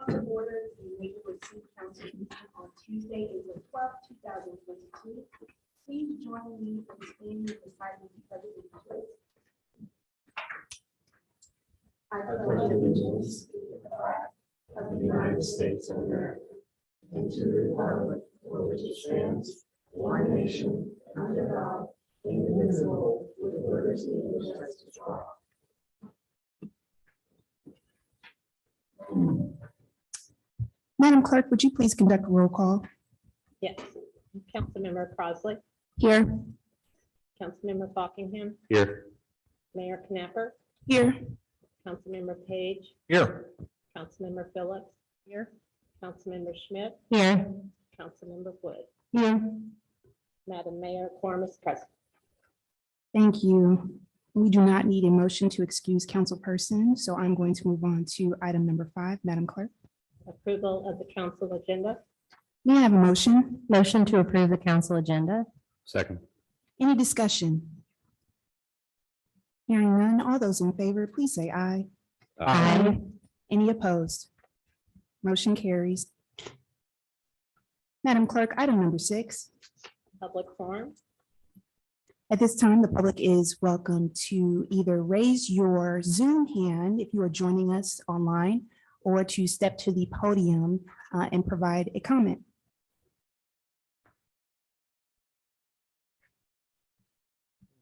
to order the Maplewood City Council meeting on Tuesday, April 12th, 2022. Please join me in standing beside the pledge of allegiance. I pledge allegiance to the flag of the United States of America and to the republic for which it stands, one nation, under God, indivisible, with liberty and justice for all. Madam Clerk, would you please conduct a roll call? Yes. Councilmember Crossley, Here. Councilmember Fockingham, Here. Mayor Knapper, Here. Councilmember Page, Here. Councilmember Phillips, here, Councilmember Schmidt, Here. Councilmember Wood. Here. Madam Mayor, quorum is present. Thank you. We do not need a motion to excuse councilperson, so I'm going to move on to item number 5. Madam Clerk. Approval of the council agenda. May I have a motion? Motion to approve the council agenda. Second. Any discussion? Hearing none, all those in favor, please say aye. Aye. Any opposed? Motion carries. Madam Clerk, item number 6. Public forum. At this time, the public is welcome to either raise your Zoom hand if you are joining us online, or to step to the podium and provide a comment.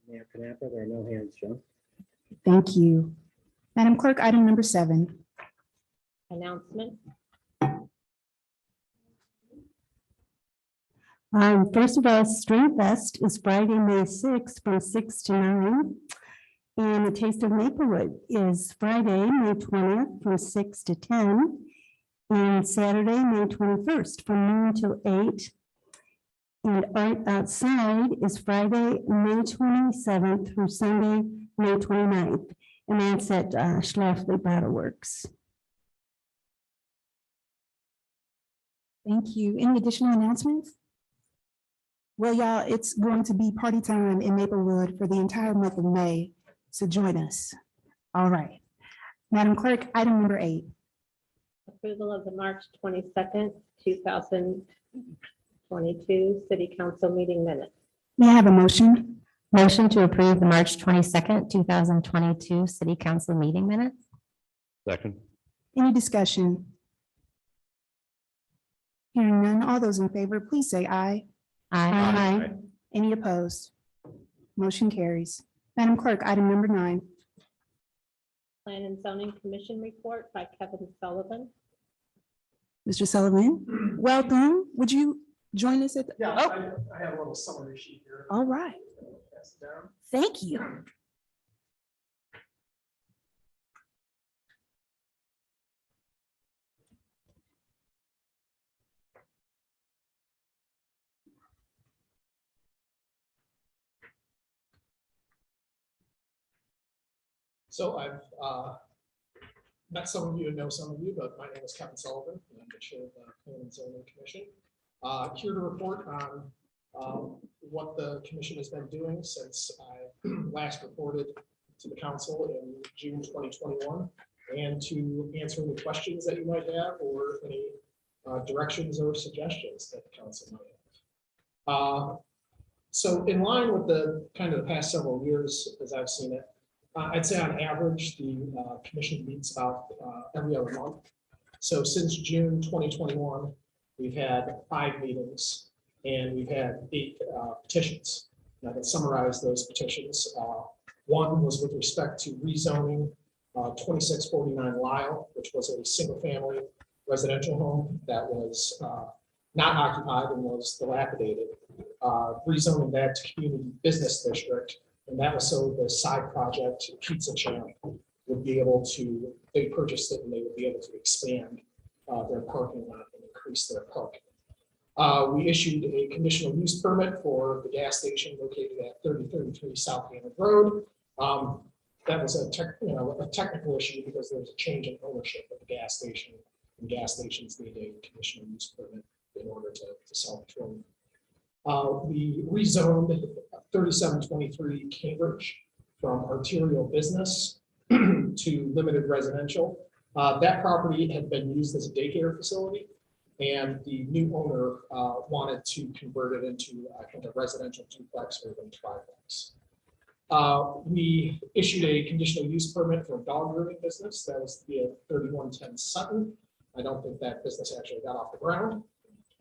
Mayor Knapper, there are no hands shown. Thank you. Madam Clerk, item number 7. Announcement. First of all, String Fest is Friday, May 6th from 6 to 9. And the Taste of Maplewood is Friday, May 20th from 6 to 10. And Saturday, May 21st from noon till 8. And Art Outside is Friday, May 27th through Sunday, May 29th. And that's at Schlafly Battle Works. Thank you. Any additional announcements? Well, y'all, it's going to be party time in Maplewood for the entire month of May, so join us. All right. Madam Clerk, item number 8. Approval of the March 22nd, 2022 City Council meeting minutes. May I have a motion? Motion to approve the March 22nd, 2022 City Council meeting minutes. Second. Any discussion? Hearing none, all those in favor, please say aye. Aye. Any opposed? Motion carries. Madam Clerk, item number 9. Plan and Zoning Commission report by Kevin Sullivan. Mr. Sullivan, welcome. Would you join us at the? Yeah, Oh, I have a little summary sheet here. all right. Pass it down. Thank you. So I've met some of you and know some of you, but my name is Kevin Sullivan, and I'm the chair of the Plan and Zoning Commission. Here to report on what the commission has been doing since I last reported to the council in June 2021, and to answer any questions that you might have or any directions or suggestions that the council might have. So in line with the kind of the past several years, as I've seen it, I'd say on average, the commission meets about every other month. So since June 2021, we've had 5 meetings and we've had 8 petitions. And I can summarize those petitions. One was with respect to rezoning 2649 Lyle, which was a single family residential home that was not occupied and was dilapidated. Rezoning that to community business district. And that was so the side project Pizza Champ would be able to, they purchased it and they would be able to expand their parking lot and increase their parking. We issued a conditional use permit for the gas station located at 3033 South Hammond Road. That was a technical issue because there was a change in ownership of the gas station, and gas stations need a conditional use permit in order to sell petroleum. We rezoned 3723 Cambridge from arterial business to limited residential. That property had been used as a daycare facility, and the new owner wanted to convert it into, I think, a residential duplex or even triplex. We issued a conditional use permit for a dog grooming business. That was the 3110 Sutton. I don't think that business actually got off the ground,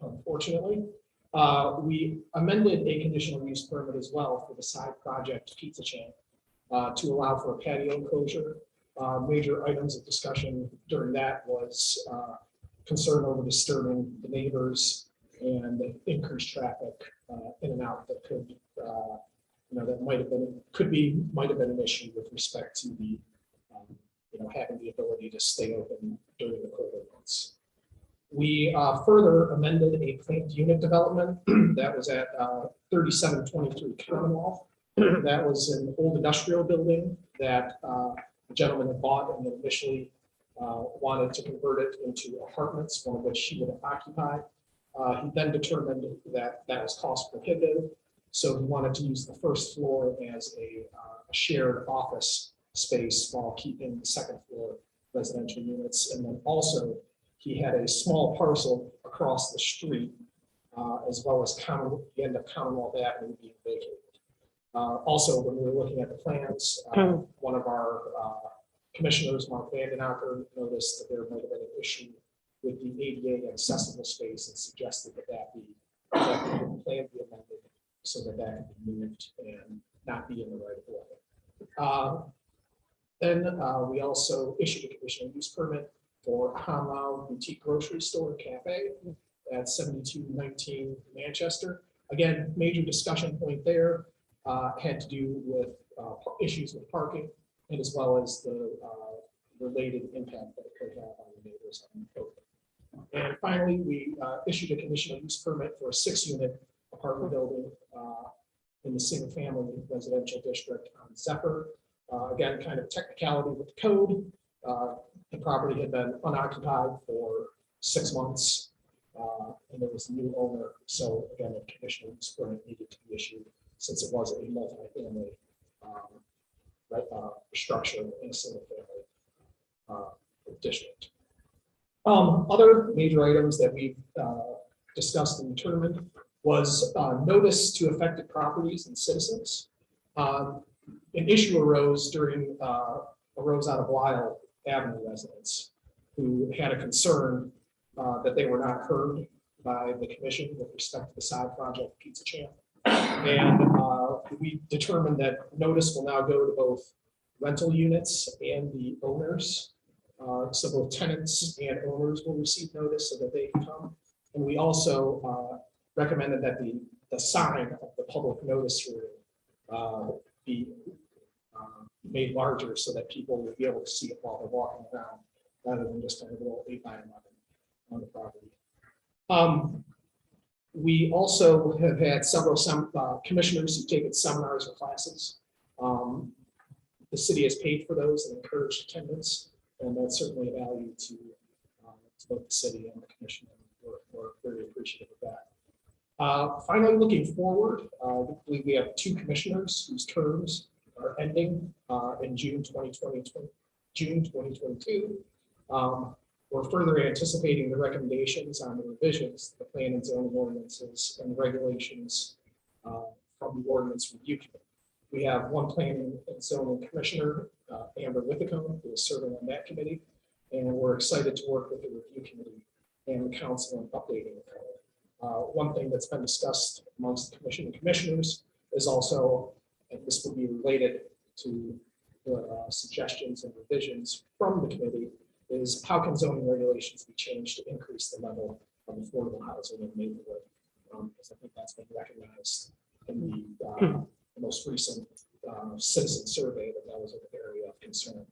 unfortunately. We amended a conditional use permit as well for the side project pizza chain to allow for a patio enclosure. Major items of discussion during that was concern over disturbing the neighbors and increased traffic in and out that could, that might have been an issue with respect to the, having the ability to stay open during the colder months. We further amended a planned unit development that was at 3723 Commonwealth. That was an old industrial building that the gentleman had bought and initially wanted to convert it into apartments, one of which he would occupy. He then determined that that was cost prohibitive, so he wanted to use the first floor as a shared office space while keeping the second floor residential units. And then also he had a small parcel across the street, as well as the end of Commonwealth Avenue being vacated. Also, when we were looking at the plans, one of our commissioners, Mark Vandenacker, noticed that there might have been an issue with the ADA accessible space and suggested that the plan be amended so that that could be moved and not be in the right of way. Then we also issued a conditional use permit for Hanlau Boutique Grocery Store and Cafe at 7219 Manchester. Again, major discussion point there had to do with issues with parking and as well as the related impact that it could have on the neighbors on the code. And finally, we issued a conditional use permit for a 6-unit apartment building in the single family residential district on Zephyr. Again, kind of technicality with the code. The property had been unoccupied for 6 months and there was a new owner. So again, a conditional use permit needed to be issued since it was a multi-family structure in a single family district. Other major items that we've discussed and determined was notice to affected properties and citizens. An issue arose out of Lyle Avenue residents who had a concern that they were not heard by the commission with respect to the side project pizza chain. And we determined that notice will now go to both rental units and the owners. So both tenants and owners will receive notice so that they can come. And we also recommended that the sign of the public notice hearing be made larger so that people will be able to see it while they're walking around rather than just kind of a little 8x11 on the property. We also have had several commissioners who've taken seminars or classes. The city has paid for those and encouraged attendance, and that's certainly a value to both the city and the commission. We're very appreciative of that. Finally, looking forward, we have 2 commissioners whose terms are ending in June 2022. We're further anticipating the recommendations on the revisions to the plan and zoning ordinances and regulations from the ordinance review committee. We have 1 planning and zoning commissioner, Amber Withicombe, who is serving on that committee, and we're excited to work with the review committee and the council in updating the code. One thing that's been discussed amongst the commission and commissioners is also, and this will be related to the suggestions and revisions from the committee, is how can zoning regulations be changed to increase the level of affordable housing in Maplewood? Because I think that's been recognized in the most recent citizen survey that was an area of concern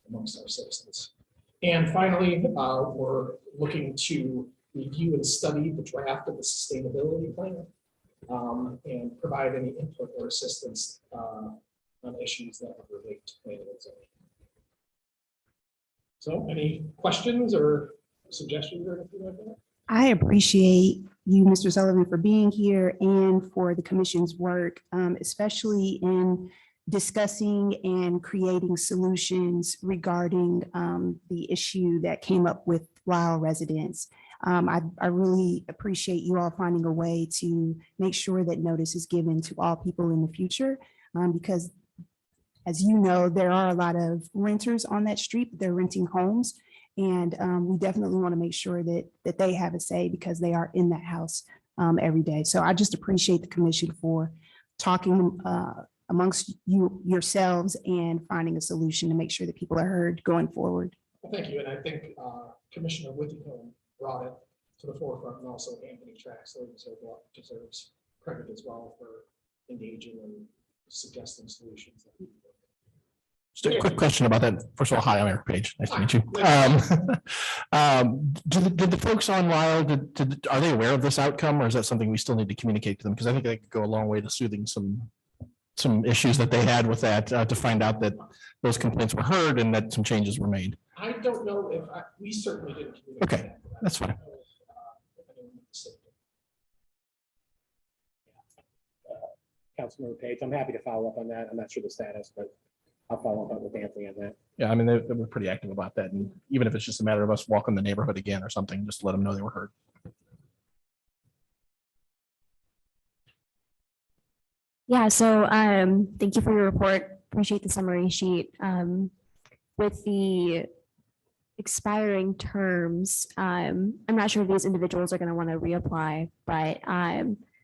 amongst our citizens. And finally, we're looking to review and study the draft of the sustainability plan and provide any input or assistance on issues that relate to planning and zoning. So any questions or suggestions or anything like that? I appreciate you, Mr. Sullivan, for being here and for the commission's work, especially in discussing and creating solutions regarding the issue that came up with Lyle residents. I really appreciate you all finding a way to make sure that notice is given to all people in the future, because as you know, there are a lot of renters on that street. They're renting homes. And we definitely want to make sure that they have a say because they are in that house every day. So I just appreciate the commission for talking amongst yourselves and finding a solution to make sure that people are heard going forward. Well, thank you. And I think Commissioner Whittington brought it to the forefront, and also Anthony Traxler deserves credit as well for engaging and suggesting solutions. Just a quick question about that. First of all, hi, I'm Eric Page. Nice to meet you. Did the folks on Lyle, are they aware of this outcome, or is that something we still need to communicate to them? Because I think that could go a long way to soothing some issues that they had with that, to find out that those complaints were heard and that some changes were made. I don't know if we certainly didn't communicate. Okay, that's fine. Councilmember Page, I'm happy to follow up on that. I'm not sure the status, but I'll follow up with Anthony on that. Yeah, I mean, they were pretty active about that. And even if it's just a matter of us walking the neighborhood again or something, just to let them know they were heard. Yeah, so thank you for your report. Appreciate the summary sheet. With the expiring terms, I'm not sure if these individuals are going to want to reapply, but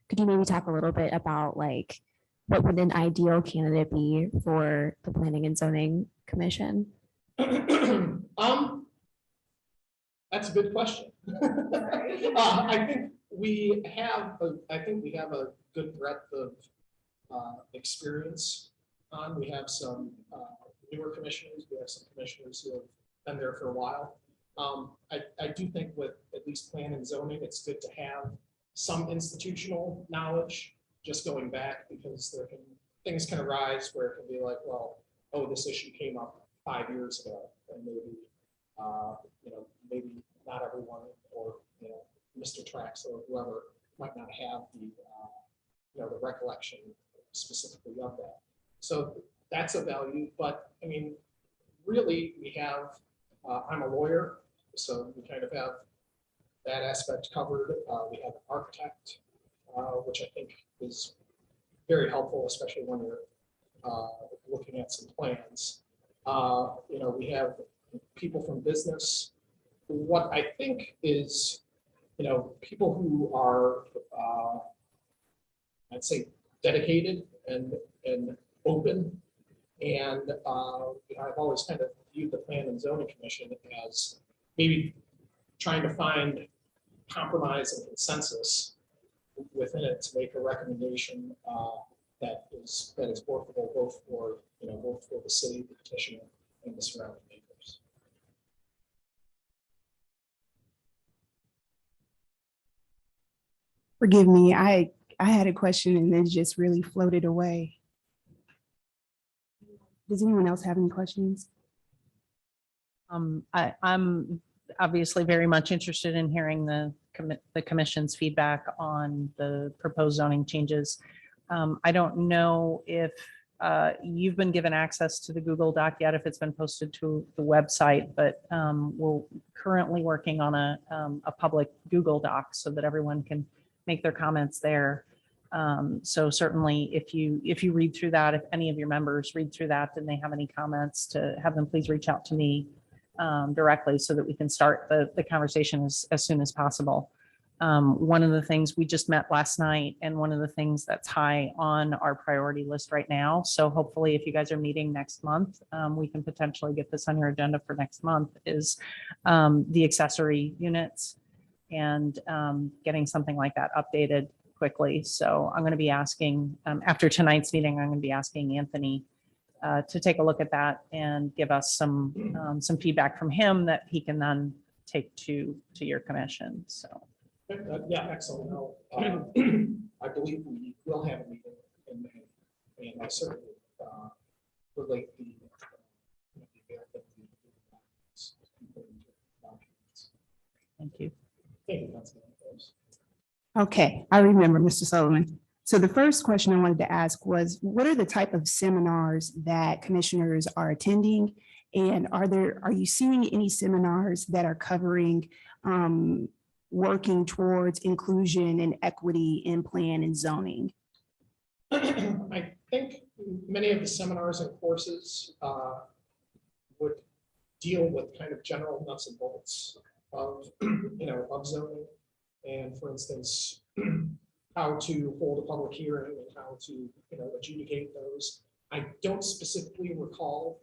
could you maybe talk a little bit about like what would an ideal candidate be for the Planning and Zoning Commission? That's a good question. I think we have a good breadth of experience on. We have some newer commissioners. We have some commissioners who have been there for a while. I do think with at least plan and zoning, it's good to have some institutional knowledge just going back, because things can arise where it can be like, well, oh, this issue came up 5 years ago, and maybe maybe not everyone, or Mr. Trax or whoever might not have the recollection specifically of that. So that's a value. But I mean, really, we have. I'm a lawyer, so we kind of have that aspect covered. We have an architect, which I think is very helpful, especially when you're looking at some plans. We have people from business. What I think is, people who are, I'd say, dedicated and open. And I've always kind of viewed the Plan and Zoning Commission as maybe trying to find compromise and consensus within it to make a recommendation that is workable both for the city, the petitioner, and the surrounding neighbors. Forgive me, I had a question and then just really floated away. Does anyone else have any questions? I'm obviously very much interested in hearing the commission's feedback on the proposed zoning changes. I don't know if you've been given access to the Google Doc yet, if it's been posted to the website, but we're currently working on a public Google Doc so that everyone can make their comments there. So certainly if you read through that, if any of your members read through that and they have any comments, to have them please reach out to me directly so that we can start the conversation as soon as possible. One of the things, we just met last night, and one of the things that's high on our priority list right now, so hopefully if you guys are meeting next month, we can potentially get this on your agenda for next month, is the accessory units and getting something like that updated quickly. So I'm going to be asking, after tonight's meeting, I'm going to be asking Anthony to take a look at that and give us some feedback from him that he can then take to your commission. So. Yeah, excellent. I believe we will have a meeting in May, and I certainly relate the Thank you. Thank you. Okay, I remember, Mr. Sullivan. So the first question I wanted to ask was, what are the type of seminars that commissioners are attending? And are you seeing any seminars that are covering working towards inclusion and equity in plan and zoning? I think many of the seminars and courses would deal with kind of general nuts and bolts of, of zoning. And for instance, how to hold a public hearing and how to, adjudicate those. I don't specifically recall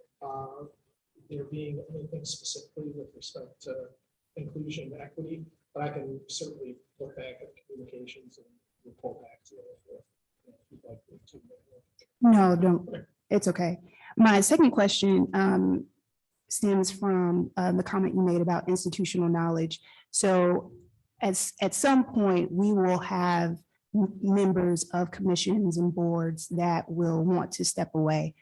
there being anything specifically with respect to inclusion and equity, but I can certainly look back at communications and report back to you. If you'd like me to. No, don't. It's okay. My second question stems from the comment you made about institutional knowledge. So at some point, we will have members of commissions and boards that will want to step away.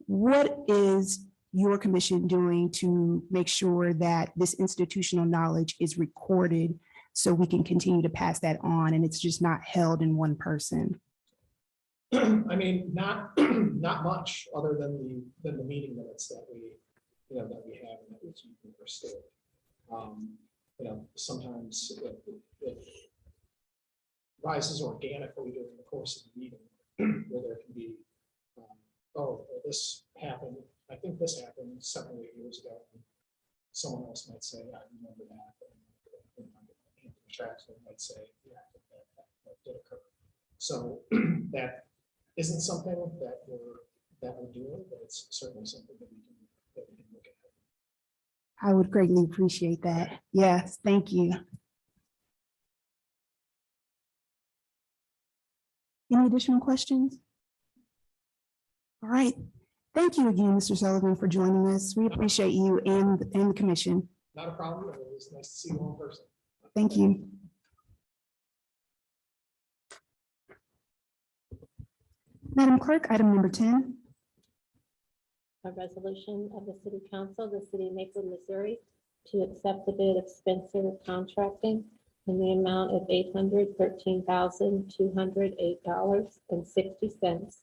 What is your commission doing to make sure that this institutional knowledge is recorded so we can continue to pass that on and it's just not held in one person? I mean, not much other than the meeting minutes that we have and that we keep restored. Sometimes it rises organically during the course of the meeting, where there can be, oh, well, this happened. I think this happened 7 or 8 years ago. Someone else might say, I remember that. And Traxler might say, yeah, I think that did occur. So that isn't something that we're doing, but it's certainly something that we can look at. I would greatly appreciate that. Yes, thank you. Any additional questions? All right. Thank you again, Mr. Sullivan, for joining us. We appreciate you and the commission. Not a problem. It was nice to see you in person. Thank you. Madam Clerk, item number 10. A resolution of the City Council of the City of Maplewood, Missouri, to accept the bid of Spencer Contracting in the amount of $813,208.60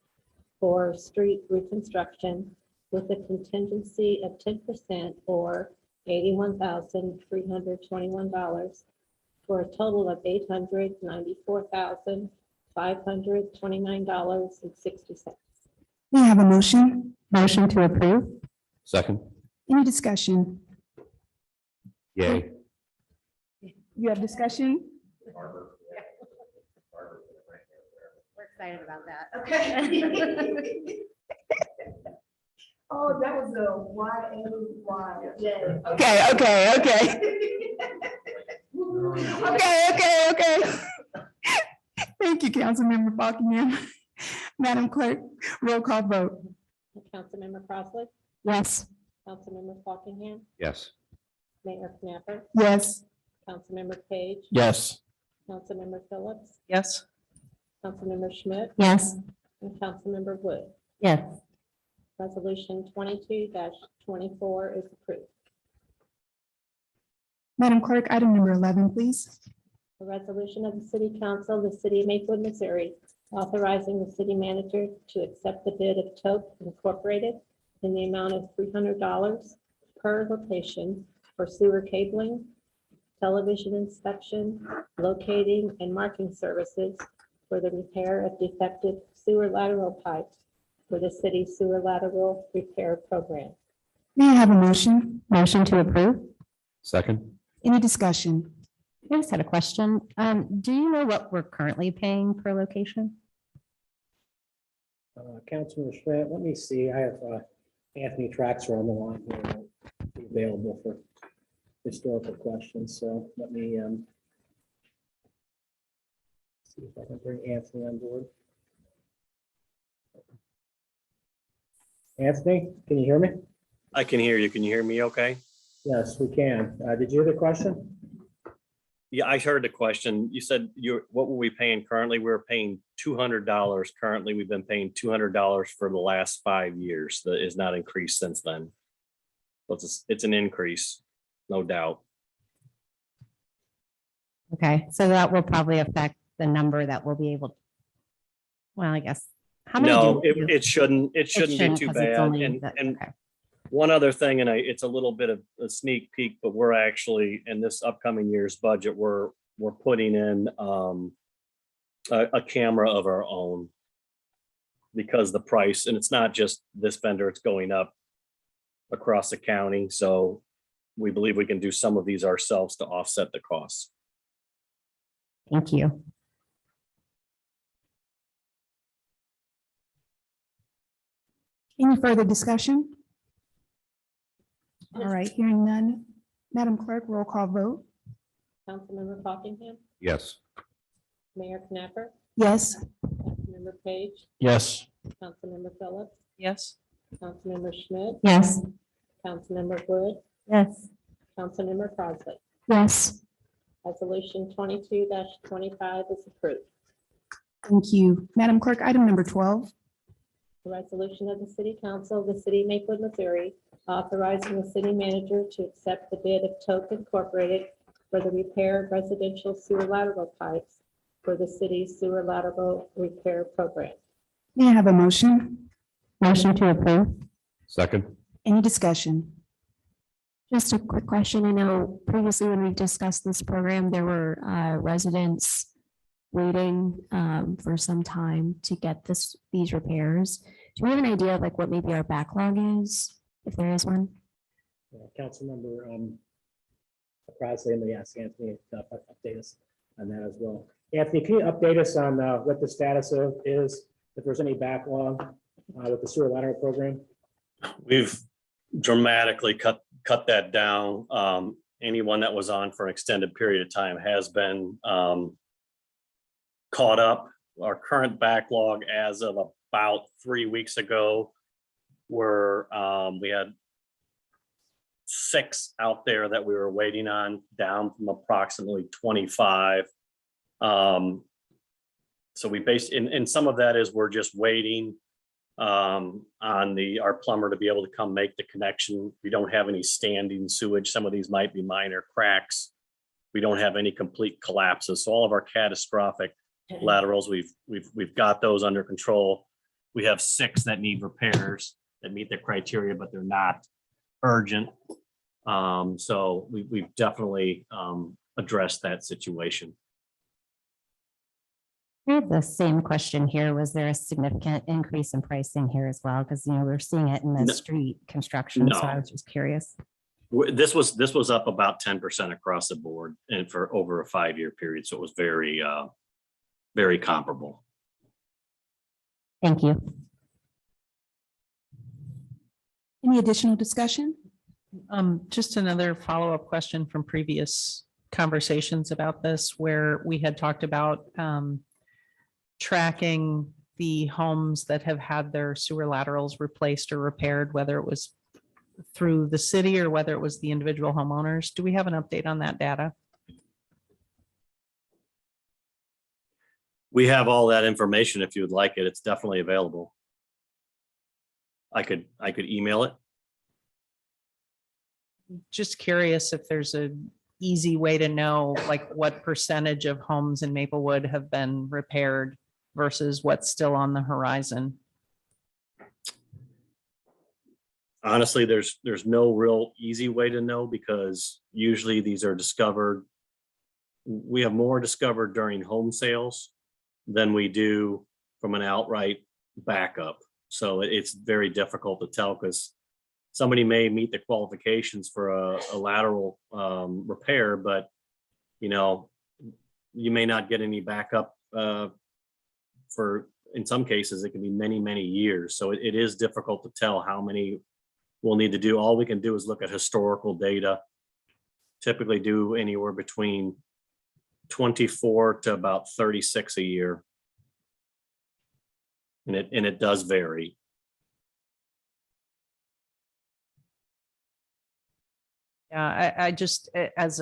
for street reconstruction with a contingency of 10% or $81,321 for a total of $894,529.60. May I have a motion? Motion to approve? Second. Any discussion? Yay. You have discussion? We're excited about that. Okay. Oh, that was a Y-A-Y-J. Okay. Okay. Thank you, Councilmember Buckingham. Madam Clerk, roll call vote. Councilmember Crossley, Yes. Councilmember Buckingham, Yes. Mayor Knapper, Yes. Councilmember Page, Yes. Councilmember Phillips, Yes. Councilmember Schmidt, Yes. and Councilmember Wood. Yes. Resolution 22-24 is approved. Madam Clerk, item number 11, please. A resolution of the City Council of the City of Maplewood, Missouri, authorizing the city manager to accept the bid of Toke Incorporated in the amount of $300 per location for sewer cabling, television inspection, locating and marking services for the repair of defective sewer lateral pipes for the city sewer lateral repair program. May I have a motion? Motion to approve? Second. Any discussion? I just had a question. Do you know what we're currently paying per location? Councilman Schmidt, let me see. I have Anthony Traxler on the line here, available for historical questions. So let me see if I can bring Anthony on board. Anthony, can you hear me? I can hear you. Can you hear me okay? Yes, we can. Did you hear the question? Yeah, I heard the question. You said what were we paying currently? We were paying $200 currently. We've been paying $200 for the last 5 years. That is not increased since then. But it's an increase, no doubt. Okay, so that will probably affect the number that we'll be able Well, I guess. How many No, do you? it shouldn't be shouldn't, too 'cause it's bad. only And, the- and okay. one other thing, and it's a little bit of a sneak peek, but we're actually, in this upcoming year's budget, we're putting in a camera of our own. Because the price, and it's not just this vendor, it's going up across the county. So we believe we can do some of these ourselves to offset the costs. Thank you. Any further discussion? All right, hearing none. Madam Clerk, roll call vote. Councilmember Fockingham, Yes. Mayor Knapper, Yes. Councilmember Page, Yes. Councilmember Phillips, Yes. Councilmember Schmidt, Yes. Councilmember Wood, Yes. Councilmember Crossley. Yes. Resolution 22-25 is approved. Thank you. Madam Clerk, item number 12. A resolution of the City Council of the City of Maplewood, Missouri, authorizing the city manager to accept the bid of Toke Incorporated for the repair of residential sewer lateral pipes for the city's sewer lateral repair program. May I have a motion? Motion to approve. Second. Any discussion? Just a quick question. I know previously when we discussed this program, there were residents waiting for some time to get these repairs. Do we have an idea of like what maybe our backlog is, if there is one? Councilmember Crossley, and yes, Anthony, update us on that as well. Anthony, can you update us on what the status of is, if there's any backlog with the sewer lateral program? We've dramatically cut that down. Anyone that was on for an extended period of time has been caught up. Our current backlog as of about 3 weeks ago we had 6 out there that we were waiting on, down from approximately 25. So we based in some of that is we're just waiting on our plumber to be able to come make the connection. We don't have any standing sewage. Some of these might be minor cracks. We don't have any complete collapses. So all of our catastrophic laterals, we've got those under control. We have 6 that need repairs that meet the criteria, but they're not urgent. So we've definitely addressed that situation. I had the same question here. Was there a significant increase in pricing here as well? Because, we're seeing it in the No. street construction, so I No. was just curious. This was up about 10% across the board and for over a 5-year period. So it was very, very comparable. Thank you. Any additional discussion? Just another follow-up question from previous conversations about this, where we had talked about tracking the homes that have had their sewer laterals replaced or repaired, whether it was through the city or whether it was the individual homeowners. Do we have an update on that data? We have all that information. If you would like it, it's definitely available. I could email it. Just curious if there's an easy way to know, like, what percentage of homes in Maplewood have been repaired versus what's still on the horizon. Honestly, there's no real easy way to know, because usually these are discovered. We have more discovered during home sales than we do from an outright backup. So it's very difficult to tell, because somebody may meet the qualifications for a lateral repair, but you may not get any backup for, in some cases, it can be many, many years. So it is difficult to tell how many we'll need to do. All we can do is look at historical data. Typically do anywhere between 24 to about 36 a year. And it does vary. Yeah, I just, as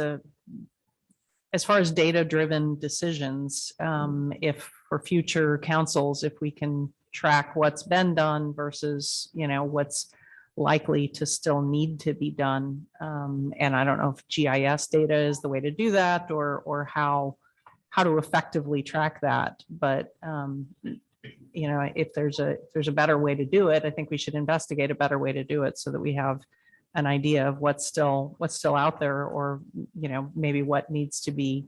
far as data-driven decisions, if for future councils, if we can track what's been done versus, what's likely to still need to be done. And I don't know if GIS data is the way to do that, or how to effectively track that. But you know, if there's a better way to do it, I think we should investigate a better way to do it so that we have an idea of what's still out there, or, you know, maybe what needs to be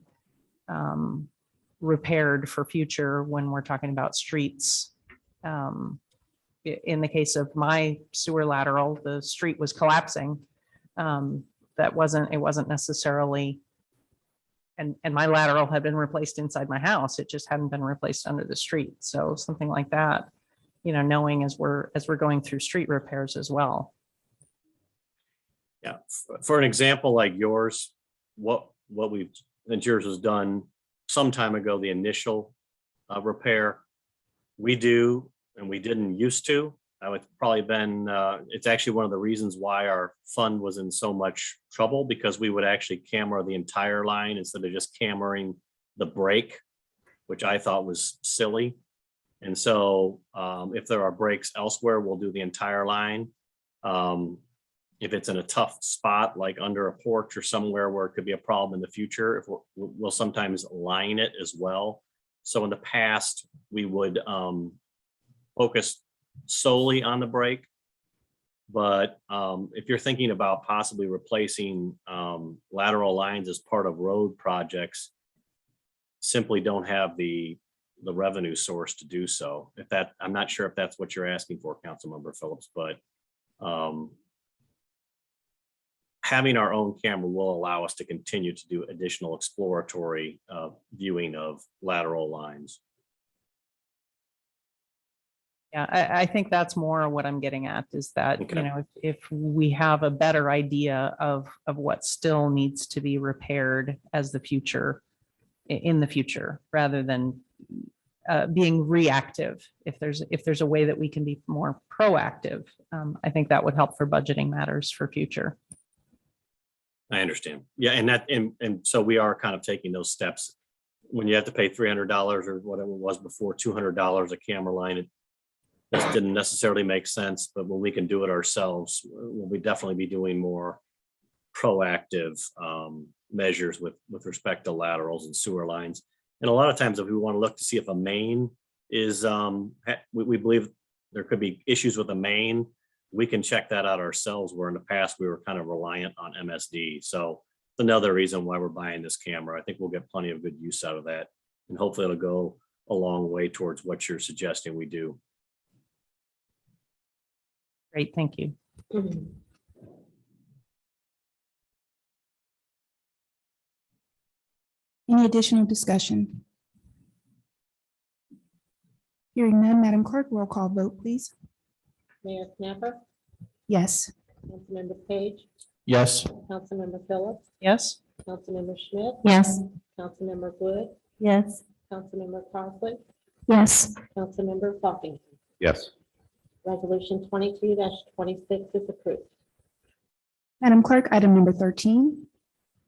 repaired for future when we're talking about streets. In the case of my sewer lateral, the street was collapsing. It wasn't necessarily, and my lateral had been replaced inside my house. It just hadn't been replaced under the street. So something like that, you know, knowing as we're going through street repairs as well. Yeah, for an example like yours, since yours was done some time ago, the initial repair, we do, and we didn't used to. It's probably been, it's actually one of the reasons why our fund was in so much trouble, because we would actually camera the entire line instead of just cameraing the break, which I thought was silly. And so if there are breaks elsewhere, we'll do the entire line. If it's in a tough spot, like under a porch or somewhere where it could be a problem in the future, we'll sometimes line it as well. So in the past, we would focus solely on the break. But if you're thinking about possibly replacing lateral lines as part of road projects, simply don't have the revenue source to do so. I'm not sure if that's what you're asking for, Councilmember Phillips, but having our own camera will allow us to continue to do additional exploratory viewing of lateral lines. Yeah, I think that's more what I'm getting at, is that, Okay. you know, if we have a better idea of what still needs to be repaired as the future, in the future, rather than being reactive. If there's a way that we can be more proactive, I think that would help for budgeting matters for future. I understand. Yeah, and so we are kind of taking those steps. When you have to pay $300 or whatever it was before, $200 a camera line, it just didn't necessarily make sense. But when we can do it ourselves, we'll definitely be doing more proactive measures with respect to laterals and sewer lines. And a lot of times, if we want to look to see if a main is, we believe there could be issues with a main, we can check that out ourselves, where in the past we were kind of reliant on MSD. So it's another reason why we're buying this camera. I think we'll get plenty of good use out of that. And hopefully it'll go a long way towards what you're suggesting we do. Great, thank you. Any additional discussion? Hearing none, Madam Clerk, roll call vote, please. Mayor Knapper, Yes. Councilmember Page, Yes. Councilmember Phillips, Yes, Councilmember Schmidt, Yes. Councilmember Wood, Yes. Councilmember Crossley, Yes. Councilmember Fockingham. Yes. Resolution 22-26 is approved. Madam Clerk, item number 13.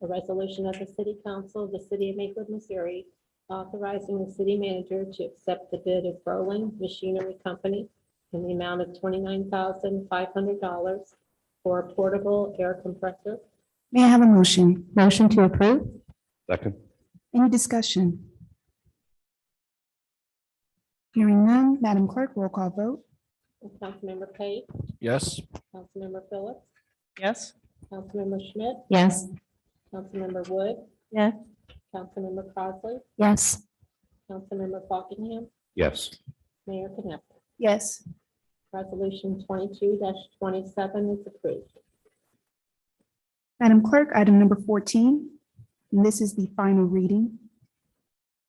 A resolution of the City Council of the City of Maplewood, Missouri, authorizing the city manager to accept the bid of Berlin Machinery Company in the amount of $29,500 for a portable air compressor. May I have a motion? Motion to approve? Second. Any discussion? Hearing none, Madam Clerk, roll call vote. Councilmember Page, Yes. Councilmember Phillips, yes, Councilmember Schmidt, Yes. Councilmember Wood, Yes. Councilmember Crossley, Yes. Councilmember Fockingham, Yes. Mayor Knapper. Yes. Resolution 22-27 is approved. Madam Clerk, item number 14. And this is the final reading.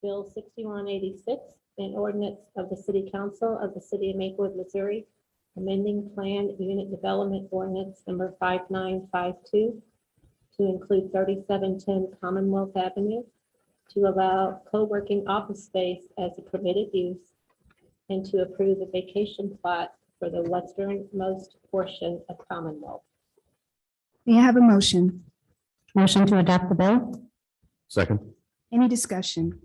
Bill 6186, an ordinance of the City Council of the City of Maplewood, Missouri, amending Plan Unit Development Ordinance number 5952 to include 3710 Commonwealth Avenue, to allow co-working office space as a permitted use, and to approve a vacation plot for the westernmost portion of Commonwealth. May I have a motion? Motion to adopt the bill? Second. Any discussion?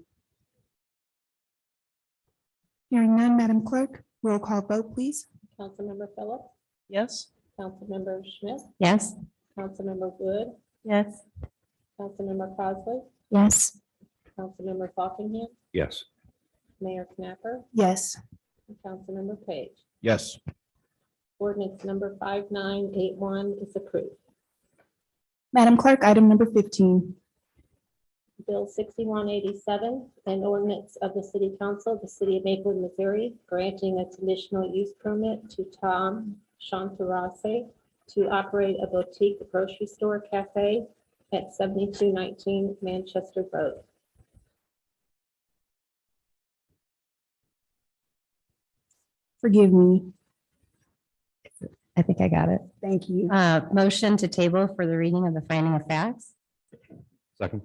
Hearing none, Madam Clerk, roll call vote, please. Councilmember Phillips, yes, Councilmember Schmidt, Yes. Councilmember Wood, Yes. Councilmember Crossley, Yes. Councilmember Fockingham, Yes. Mayor Knapper. Yes. Councilmember Page. Yes. Ordinance number 5981 is approved. Madam Clerk, item number 15. Bill 6187, an ordinance of the City Council of the City of Maplewood, Missouri, granting a conditional use permit to Shanta Rosse to operate a boutique grocery store cafe at 7219 Manchester Road. Forgive me. I think I got it. Thank you. Motion to table for the reading of the finding of facts. Second.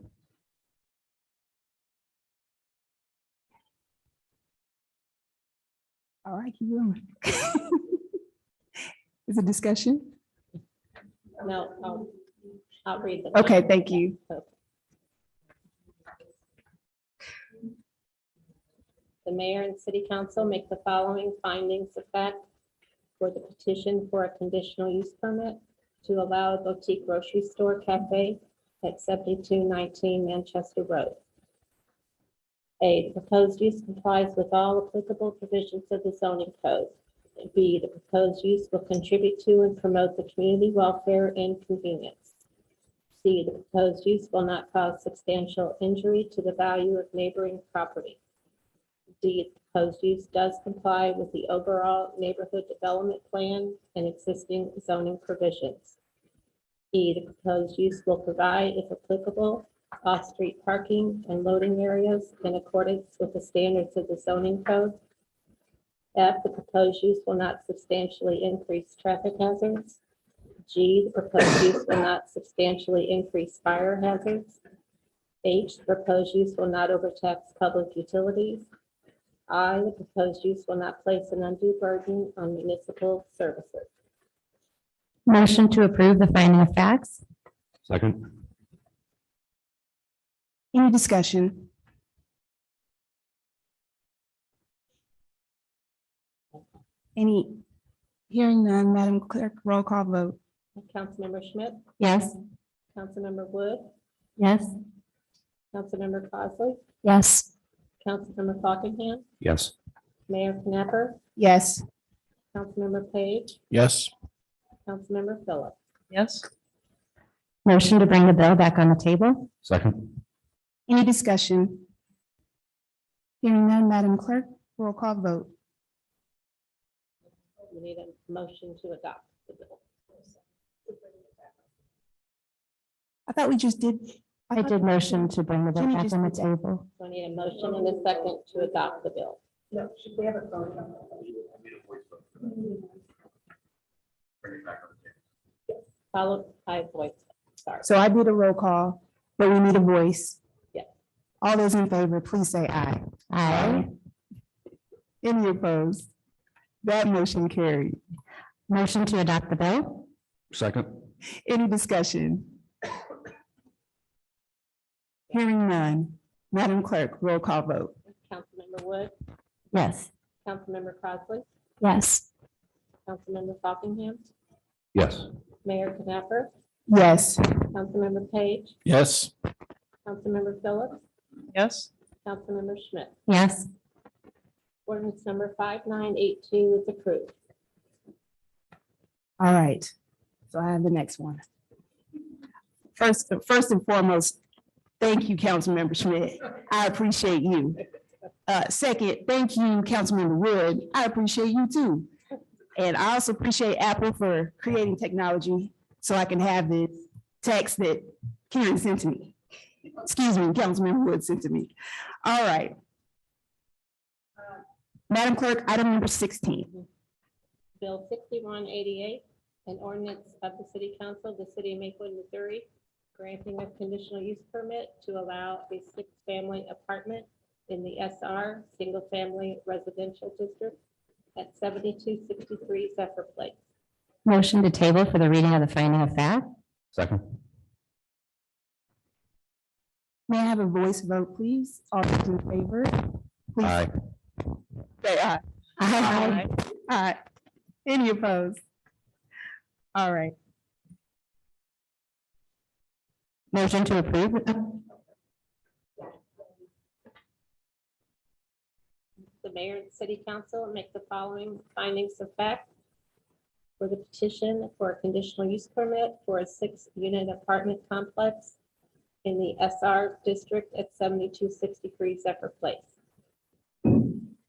All right, keep going. Is it discussion? No, I'll read the. Okay, thank you. The mayor and city council make the following findings of fact for the petition for a conditional use permit to allow a boutique grocery store cafe at 7219 Manchester Road. A, the proposed use complies with all applicable provisions of the zoning code. B, the proposed use will contribute to and promote the community welfare and convenience. C, the proposed use will not cause substantial injury to the value of neighboring property. D, the proposed use does comply with the overall neighborhood development plan and existing zoning provisions. E, the proposed use will provide, if applicable, off-street parking and loading areas in accordance with the standards of the zoning code. F, the proposed use will not substantially increase traffic hazards. G, the proposed use will not substantially increase fire hazards. H, the proposed use will not overtax public utilities. I, the proposed use will not place an undue burden on municipal services. Motion to approve the finding of facts. Second. Any discussion? Any, hearing none, Madam Clerk, roll call vote. Councilmember Schmidt, Yes. Councilmember Wood, Yes. Councilmember Crossley, Yes. Councilmember Fockingham, Yes. Mayor Knapper, Yes. Councilmember Page, Yes. Councilmember Phillips. Yes. Motion to bring the bill back on the table. Second. Any discussion? Hearing none, Madam Clerk, roll call vote. We need a motion to adopt the bill. I thought we just did. I did motion to bring the bill Jenny back just on the did that. table. So I need a motion and a second to adopt the bill. Followed by voice. Sorry. So I did a roll call, but we need a voice. Yeah. All those in favor, please say aye. Aye. Any opposed? That motion carried. Motion to adopt the bill. Second. Any discussion? Hearing none. Madam Clerk, roll call vote. Councilmember Wood, Yes. Councilmember Crossley, Yes. Councilmember Fockingham, Yes. Mayor Knapper, Yes. Councilmember Page, Yes. Councilmember Phillips, Yes. Councilmember Schmidt. Yes. Ordinance number 5982 is approved. All right. So I have the next one. First and foremost, thank you, Councilmember Schmidt. I appreciate you. Second, thank you, Councilmember Wood. I appreciate you too. And I also appreciate Apple for creating technology so I can have this text that Karen sent to me. Excuse me, Councilmember Wood sent to me. All right. Madam Clerk, item number 16. Bill 6188, an ordinance of the City Council of the City of Maplewood, Missouri, granting a conditional use permit to allow a six-family apartment in the SR Single Family Residential District at 7263 Zephyr Place. Motion to table for the reading of the finding of fact. Second. May I have a voice vote, please? All those in favor? Please Aye. say aye. Aye. Aye. Any opposed? All right. Motion to approve. The the mayor and city council make the following findings of fact. For the petition for a conditional use permit for a 6-unit apartment complex in the SR district at 7263 Zephyr Place.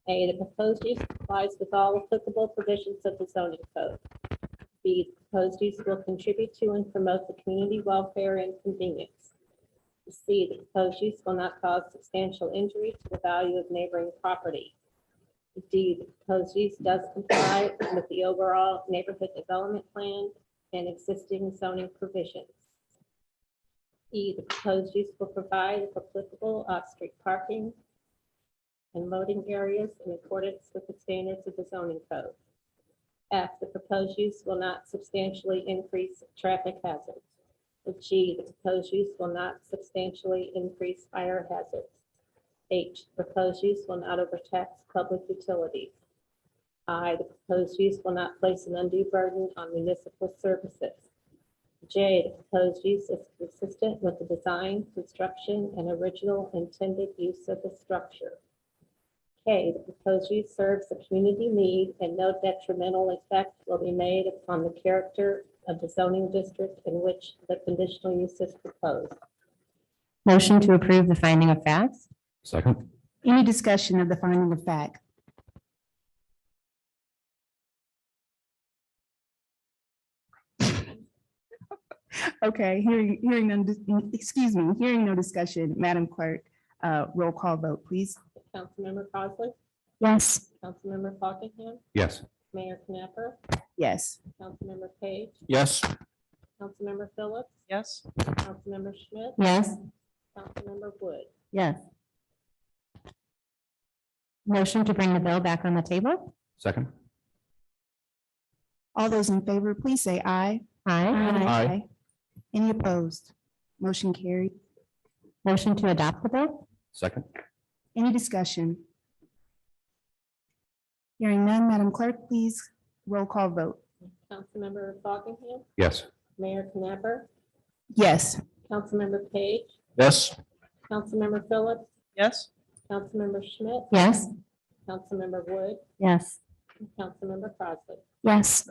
A, the proposed use complies with all applicable provisions of the zoning code. B, the proposed use will contribute to and promote the community welfare and convenience. C, the proposed use will not cause substantial injury to the value of neighboring property. D, the proposed use does comply with the overall neighborhood development plan and existing zoning provisions. E, the proposed use will provide, if applicable, off-street parking and loading areas in accordance with the standards of the zoning code. F, the proposed use will not substantially increase traffic hazards. G, the proposed use will not substantially increase fire hazards. H, the proposed use will not overtax public utilities. I, the proposed use will not place an undue burden on municipal services. J, the proposed use is consistent with the design, construction, and original intended use of the structure. K, the proposed use serves the community need and no detrimental effect will be made upon the character of the zoning district in which the conditional use is proposed. Motion to approve the finding of facts? Second. Any discussion of the finding of fact? Okay, hearing none, excuse me, hearing no discussion, Madam Clerk, roll call vote, please. Councilmember Crossley, Yes. Councilmember Fockingham, Yes. Mayor Knapper, Yes. Councilmember Page, Yes. Councilmember Phillips, Yes. Councilmember Schmidt, Yes. Councilmember Wood. Yes. Motion to bring the bill back on the table? Second. All those in favor, please say aye. Aye. Aye. Any opposed? Motion carried. Motion to adopt the bill? Second. Any discussion? Hearing none, Madam Clerk, please roll call vote. Councilmember Fockingham, Yes. Mayor Knapper, Yes. Councilmember Page, Yes. Councilmember Phillips, Yes. Councilmember Schmidt, Yes. Councilmember Wood, Yes. and Councilmember Crossley. Yes.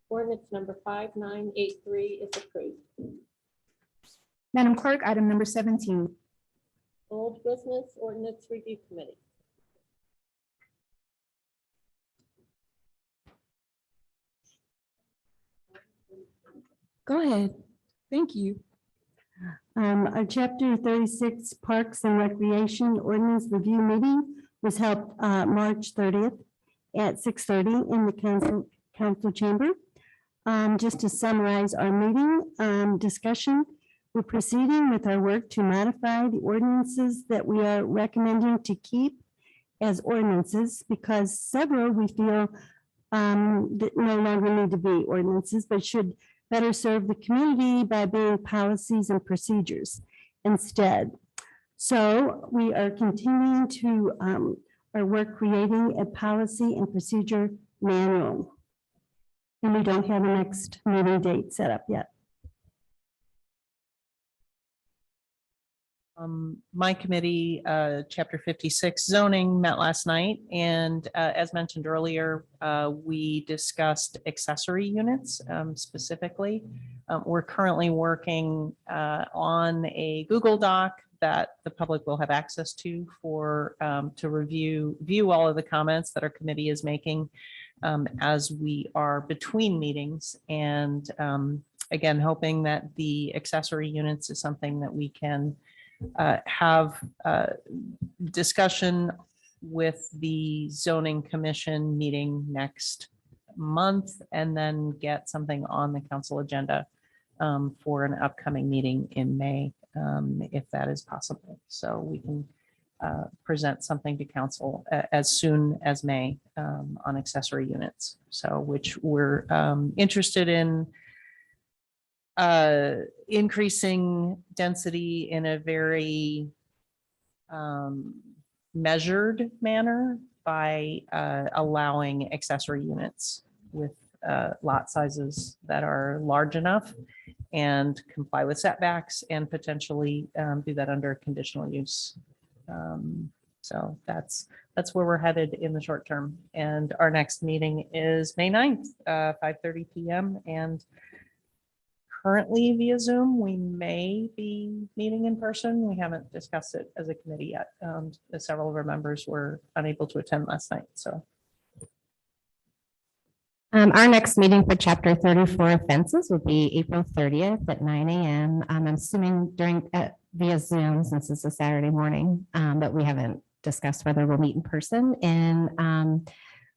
Ordinance number 5983 is approved. Madam Clerk, item number 17. Old business ordinance review committee. Go ahead. Thank you. Our chapter 36 Parks and Recreation Ordinance Review Meeting was held March 30th at 6:30 in the council chamber. Just to summarize our meeting discussion, we're proceeding with our work to modify the ordinances that we are recommending to keep as ordinances because several we feel that no longer need to be ordinances, but should better serve the community by being policies and procedures instead. So we are continuing to our work creating a policy and procedure manual. And we don't have a next meeting date set up yet. My committee, chapter 56 zoning met last night. And as mentioned earlier, we discussed accessory units specifically. We're currently working on a Google Doc that the public will have access to for to view all of the comments that our committee is making as we are between meetings. And again, hoping that the accessory units is something that we can have discussion with the zoning commission meeting next month and then get something on the council agenda for an upcoming meeting in May, if that is possible. So we can present something to council as soon as May on accessory units. So which we're interested in increasing density in a very measured manner by allowing accessory units with lot sizes that are large enough and comply with setbacks and potentially do that under conditional use So that's where we're headed in the short term. And our next meeting is May 9th, 5:30 PM. And currently via Zoom, we may be meeting in person. We haven't discussed it as a committee yet. Several of our members were unable to attend last night, so. Our next meeting for chapter 34 offenses will be April 30th at 9 a.m. I'm assuming via Zoom, since it's a Saturday morning, but we haven't discussed whether we'll meet in person. And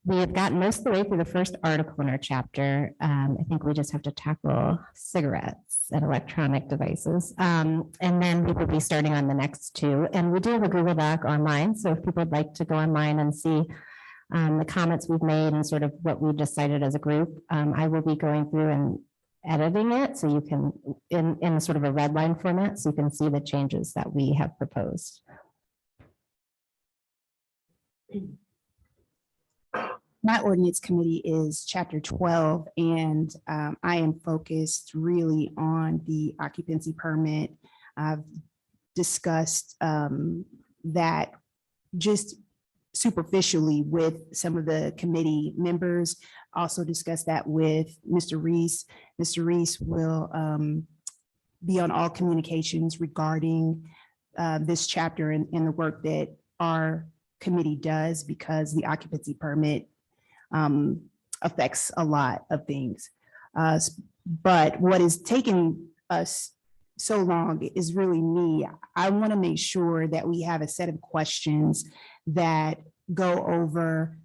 we have gotten most of the way through the first article in our chapter. I think we just have to tackle cigarettes and electronic devices. And then we will be starting on the next two. And we do have a Google Doc online. So if people would like to go online and see the comments we've made and sort of what we decided as a group, I will be going through and editing it so you can, in sort of a red line format, so you can see the changes that we have proposed. My ordinance committee is chapter 12, and I am focused really on the occupancy permit. I've discussed that just superficially with some of the committee members, also discussed that with Mr. Reese. Mr. Reese will be on all communications regarding this chapter and the work that our committee does, because the occupancy permit affects a lot of things. But what is taking us so long is really me. I want to make sure that we have a set of questions that go over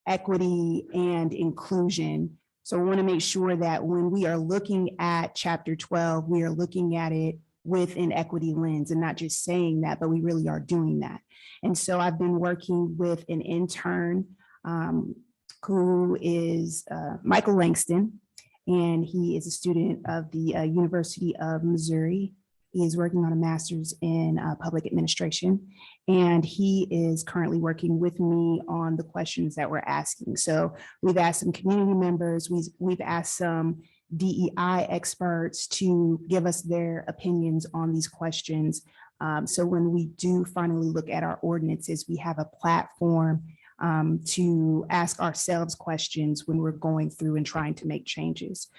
equity and inclusion. So I want to make sure that when we are looking at chapter 12, we are looking at it with an equity lens and not just saying that, but we really are doing that. And so I've been working with an intern who is Michael Langston, and he is a student of the University of Missouri. He is working on a master's in public administration, and he is currently working with me on the questions that we're asking. So we've asked some community members, we've asked some DEI experts to give us their opinions on these questions. So when we do finally look at our ordinances, we have a platform to ask ourselves questions when we're going through and trying to make changes.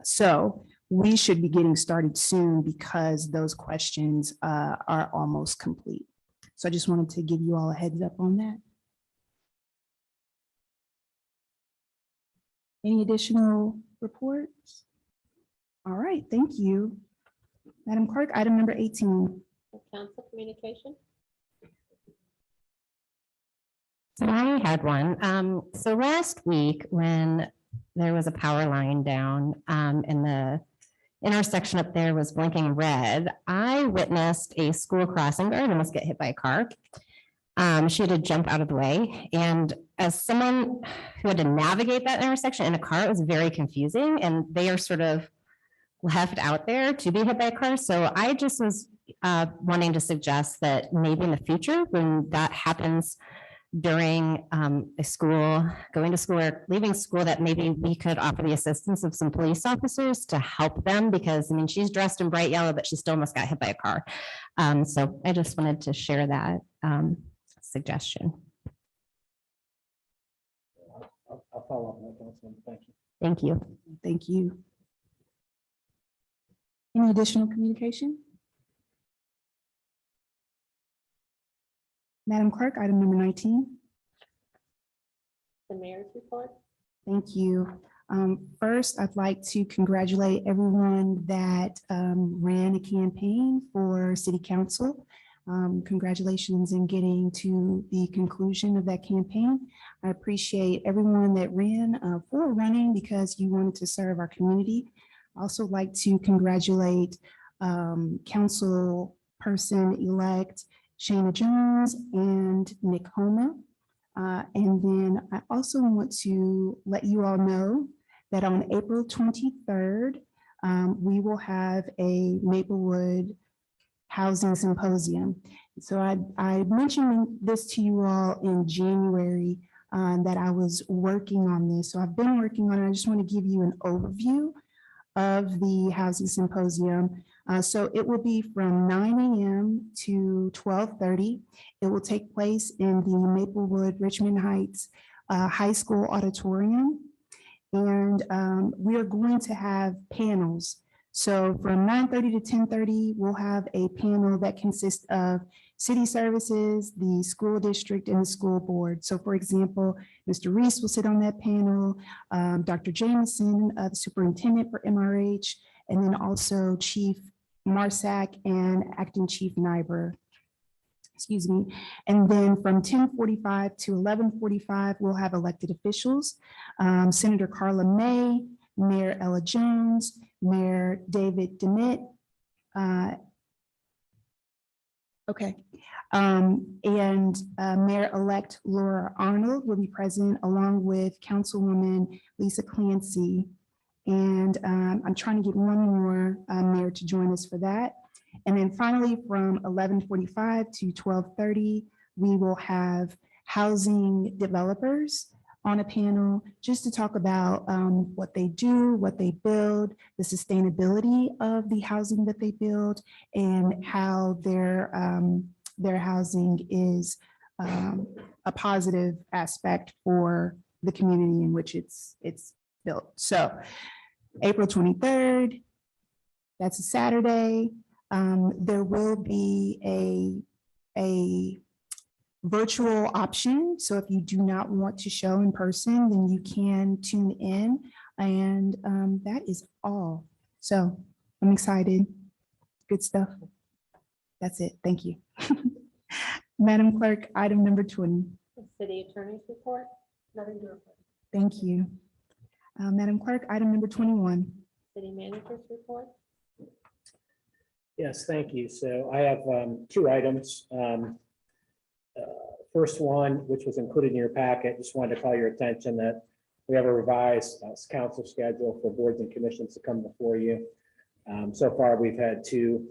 So we should be getting started soon because those questions are almost complete. So I just wanted to give you all a heads up on that. Any additional reports? All right, thank you. Madam Clerk, item number 18. Council communication. So I had one. So last week when there was a power line down and the intersection up there was blinking red, I witnessed a school crossing guard almost get hit by a car. She had to jump out of the way. And as someone who had to navigate that intersection in a car, it was very confusing, and they are sort of left out there to be hit by a car. So I just was wanting to suggest that maybe in the future, when that happens during a school, going to school or leaving school, that maybe we could offer the assistance of some police officers to help them, because I mean, she's dressed in bright yellow, but she still almost got hit by a car. So I just wanted to share that suggestion. I'll follow up on that, Councilman. Thank you. Thank you. Thank you. Any additional communication? Madam Clerk, item number 19. The mayor's report. Thank you. First, I'd like to congratulate everyone that ran a campaign for City Council. Congratulations in getting to the conclusion of that campaign. I appreciate everyone that ran for running because you wanted to serve our community. I also like to congratulate Council Person-elect Shanta Jones and Nick Homa. And then I also want to let you all know that on April 23rd, we will have a Maplewood Housing Symposium. So I mentioned this to you all in January that I was working on this. So I've been working on it. I just want to give you an overview of the Housing Symposium. So it will be from 9 a.m. to 12:30. It will take place in the Maplewood Richmond Heights High School Auditorium. And we are going to have panels. So from 9:30 to 10:30, we'll have a panel that consists of city services, the school district, and the school board. So for example, Mr. Reese will sit on that panel, Dr. Jameson, the superintendent for MRH, and then also Chief Marsack and Acting Chief Nyber. Excuse me. And then from 10:45 to 11:45, we'll have elected officials, Senator Carla May, Mayor Ella Jones, Mayor David Demit. And Mayor-elect Laura Arnold will be present along with Councilwoman Lisa Clancy. And I'm trying to get one more mayor to join us for that. And then finally, from 11:45 to 12:30, we will have housing developers on a panel just to talk about what they do, what they build, the sustainability of the housing that they build, and how their housing is a positive aspect for the community in which it's built. So April 23rd, that's a Saturday. There will be a virtual option. So if you do not want to show in person, then you can tune in. And that is all. So I'm excited. Good stuff. That's it. Thank you. Madam Clerk, item number 20. The city attorney's report. Nothing to report. Thank you. Madam Clerk, item number 21. City manager's report. Yes, thank you. So I have two items. First one, which was included in your packet, just wanted to call your attention that we have a revised council schedule for boards and commissions to come before you. So far, we've had two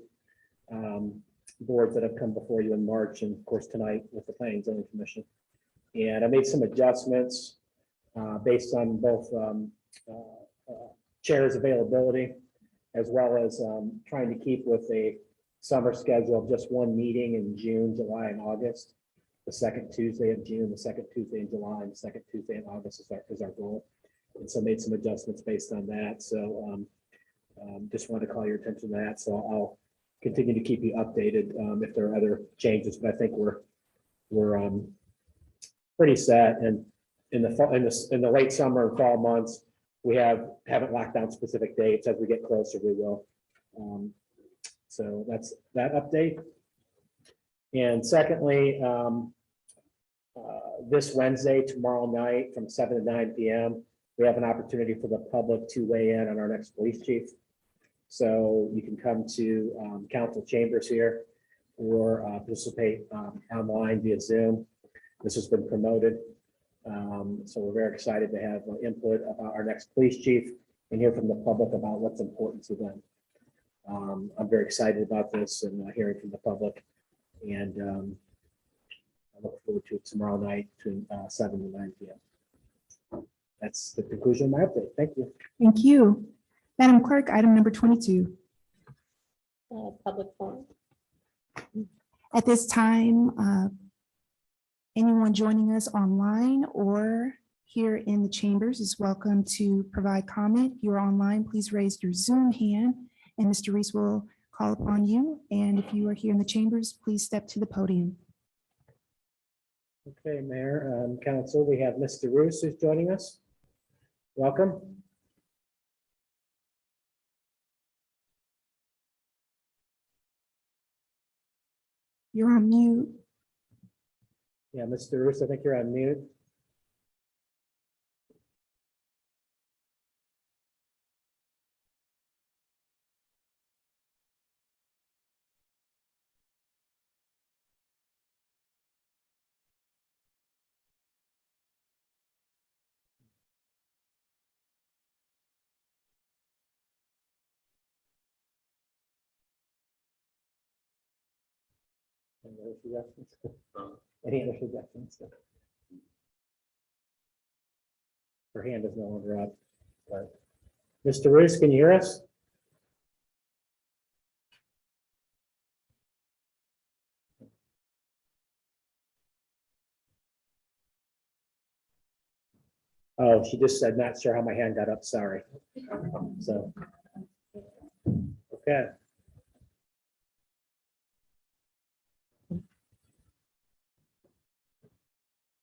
boards that have come before you in March, and of course tonight with the Planning and Zoning Commission. And I made some adjustments based on both chairs availability, as well as trying to keep with a summer schedule of just one meeting in June, July, and August. The second Tuesday of June, the second Tuesday in July, and the second Tuesday in August is our goal. And so made some adjustments based on that. So just wanted to call your attention to that. So I'll continue to keep you updated if there are other changes, but I think we're pretty set. And in the late summer and fall months, we haven't locked down specific dates. As we get closer, we will. So that's that update. And secondly, this Wednesday, tomorrow night from 7 to 9 p.m., we have an opportunity for the public to weigh in on our next police chief. So you can come to council chambers here or participate online via Zoom. This has been promoted. So we're very excited to have input about our next police chief and hear from the public about what's important to them. I'm very excited about this and hearing from the public. And I look forward to it tomorrow night between 7 and 9 p.m. That's the conclusion of my update. Thank you. Thank you. Madam Clerk, item number 22. Public forum. At this time, anyone joining us online or here in the chambers is welcome to provide comment. If you're online, please raise your Zoom hand and Mr. Reese will call upon you. And if you are here in the chambers, please step to the podium. Okay, Mayor, Council, we have Mr. Roose who's joining us. Welcome. You're on mute. Yeah, Mr. Roose, I think you're on mute. Any other suggestions? Any other suggestions? Her hand is no longer up, but Mr. Roos, can you hear us? Oh, she just said, not sure how my hand got up, sorry. So. Okay.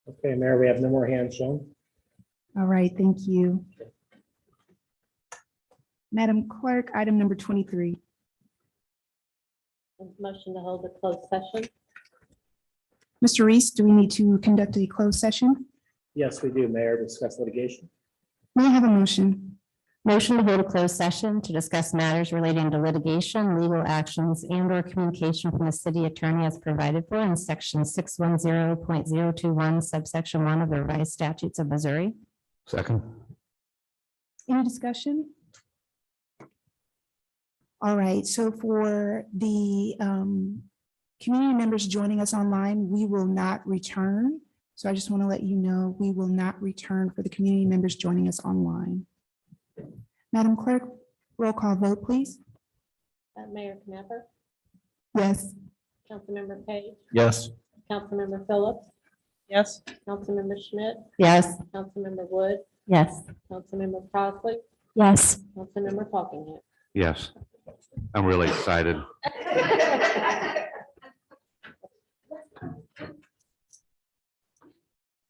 Okay, Mayor, we have no more hands shown. All right, thank you. Madam Clerk, item number 23. Motion to hold a closed session. Mr. Reese, do we need to conduct a closed session? Yes, we do, Mayor, to discuss litigation. May I have a motion? Motion to hold a closed session to discuss matters relating to litigation, legal actions, and or communication from the city attorney as provided for in section 610.021 subsection 1 of the revised statutes of Missouri. Second. Any discussion? All right, so for the community members joining us online, we will not return. So I just want to let you know, we will not return for the community members joining us online. Madam Clerk, roll call vote, please. Mayor Knapper, Yes. Councilmember Page, Yes. Councilmember Phillips, Yes. Councilmember Schmidt, Yes. Councilmember Wood, Yes. Councilmember Crossley, Yes. Councilmember Fockingham. Yes. I'm really excited.